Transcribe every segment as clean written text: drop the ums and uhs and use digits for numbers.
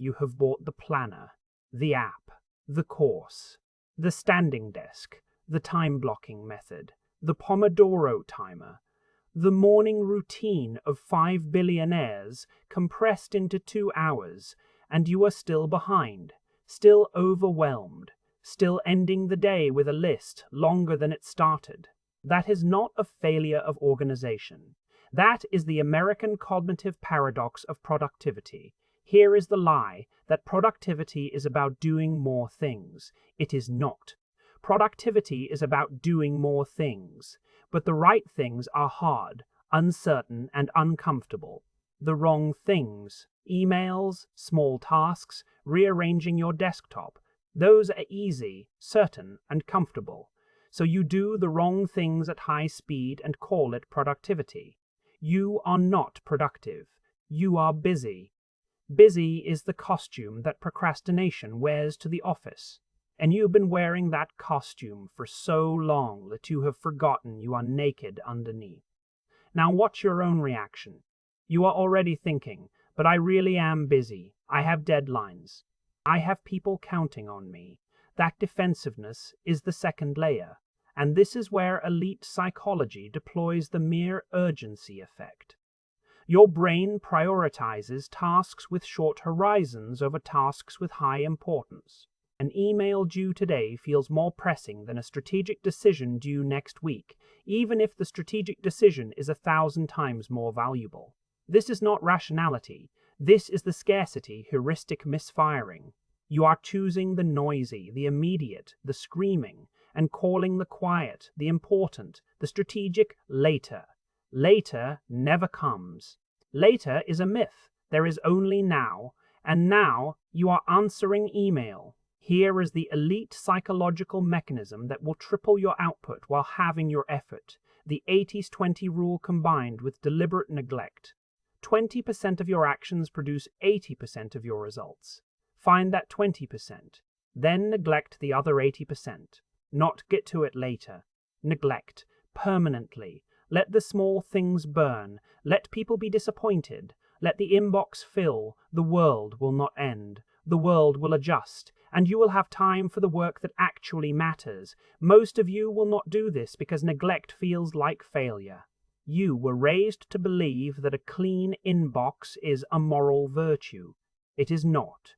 You have bought the planner, the app, the course, the standing desk, the time-blocking method, the Pomodoro timer, the morning routine of 5 billionaires compressed into 2 hours, and you are still behind, still overwhelmed, still ending the day with a list longer than it started. That is not a failure of organization. That is the American cognitive paradox of productivity. Here is the lie that productivity is about doing more things. It is not. Productivity is about doing more things, but the right things are hard, uncertain, and uncomfortable. The wrong things, emails, small tasks, rearranging your desktop, those are easy, certain, and comfortable. So you do the wrong things at high speed and call it productivity. You are not productive. You are busy. Busy is the costume that procrastination wears to the office. And you've been wearing that costume for so long that you have forgotten you are naked underneath. Now watch your own reaction. You are already thinking, but I really am busy. I have deadlines. I have people counting on me. That defensiveness is the second layer. And this is where elite psychology deploys the mere urgency effect. Your brain prioritizes tasks with short horizons over tasks with high importance. An email due today feels more pressing than a strategic decision due next week, even if the strategic decision is 1,000 times more valuable. This is not rationality. This is the scarcity heuristic misfiring. You are choosing the noisy, the immediate, the screaming, and calling the quiet, the important, the strategic later. Later never comes. Later is a myth. There is only now, and now you are answering email. Here is the elite psychological mechanism that will triple your output while halving your effort, the 80-20 rule combined with deliberate neglect. 20% of your actions produce 80% of your results. Find that 20%, then neglect the other 80%. Not get to it later. Neglect, permanently. Let the small things burn. Let people be disappointed. Let the inbox fill. The world will not end. The world will adjust, and you will have time for the work that actually matters. Most of you will not do this because neglect feels like failure. You were raised to believe that a clean inbox is a moral virtue. It is not.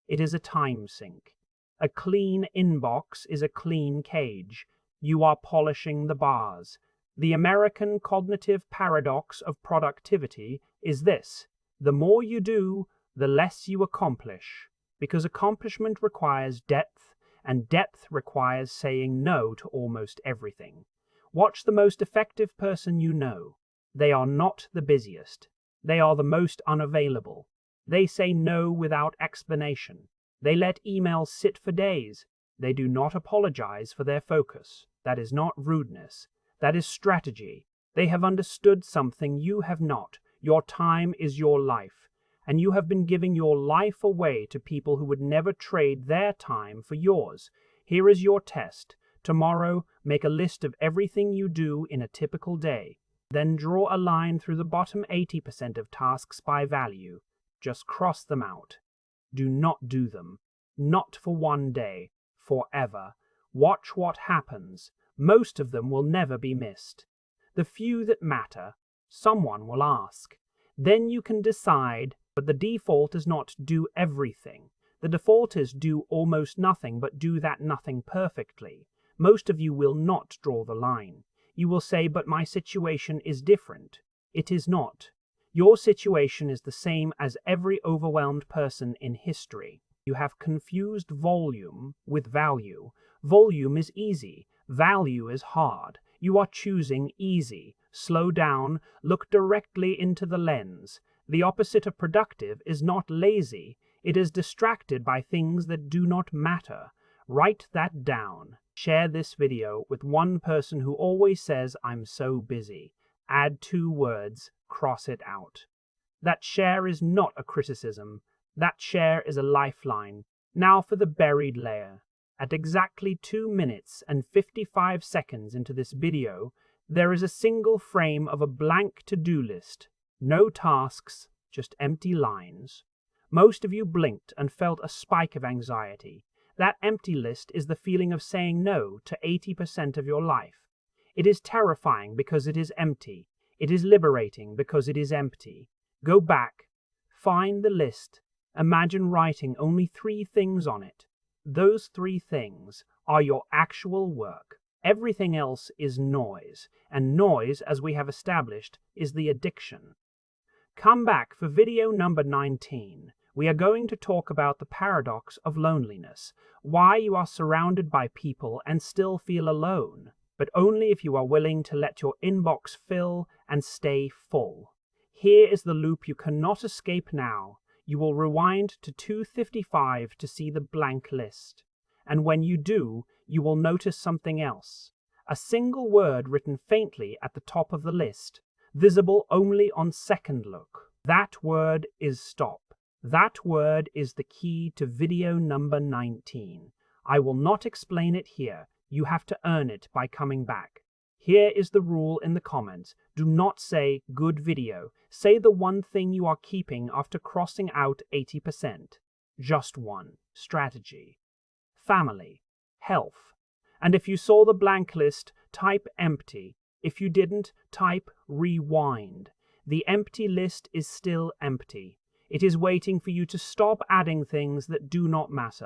It is a time sink. A clean inbox is a clean cage. You are polishing the bars. The American cognitive paradox of productivity is this: the more you do, the less you accomplish, because accomplishment requires depth, and depth requires saying no to almost everything. Watch the most effective person you know. They are not the busiest. They are the most unavailable. They say no without explanation. They let emails sit for days. They do not apologize for their focus. That is not rudeness. That is strategy. They have understood something you have not. Your time is your life, and you have been giving your life away to people who would never trade their time for yours. Here is your test. Tomorrow, make a list of everything you do in a typical day. Then draw a line through the bottom 80% of tasks by value. Just cross them out. Do not do them. Not for one day. Forever. Watch what happens. Most of them will never be missed. The few that matter, someone will ask. Then you can decide, but the default is not do everything. The default is do almost nothing, but do that nothing perfectly. Most of you will not draw the line. You will say, but my situation is different. It is not. Your situation is the same as every overwhelmed person in history. You have confused volume with value. Volume is easy. Value is hard. You are choosing easy. Slow down. Look directly into the lens. The opposite of productive is not lazy. It is distracted by things that do not matter. Write that down. Share this video with one person who always says, I'm so busy. Add 2 words. Cross it out. That share is not a criticism. That share is a lifeline. Now for the buried layer. At exactly 2 minutes and 55 seconds into this video, there is a single frame of a blank to-do list. No tasks, just empty lines. Most of you blinked and felt a spike of anxiety. That empty list is the feeling of saying no to 80% of your life. It is terrifying because it is empty. It is liberating because it is empty. Go back, find the list, imagine writing only 3 things on it. Those 3 things are your actual work. Everything else is noise, and noise, as we have established, is the addiction. Come back for video number 19. We are going to talk about the paradox of loneliness, why you are surrounded by people and still feel alone, but only if you are willing to let your inbox fill and stay full. Here is the loop you cannot escape now. You will rewind to 2:55 to see the blank list. And when you do, you will notice something else. A single word written faintly at the top of the list, visible only on second look. That word is stop. That word is the key to video number 19. I will not explain it here. You have to earn it by coming back. Here is the rule in the comments. Do not say good video. Say the one thing you are keeping after crossing out 80%. Just one. Strategy. Family. Health. And if you saw the blank list, type empty. If you didn't, type rewind. The empty list is still empty. It is waiting for you to stop adding things that do not matter.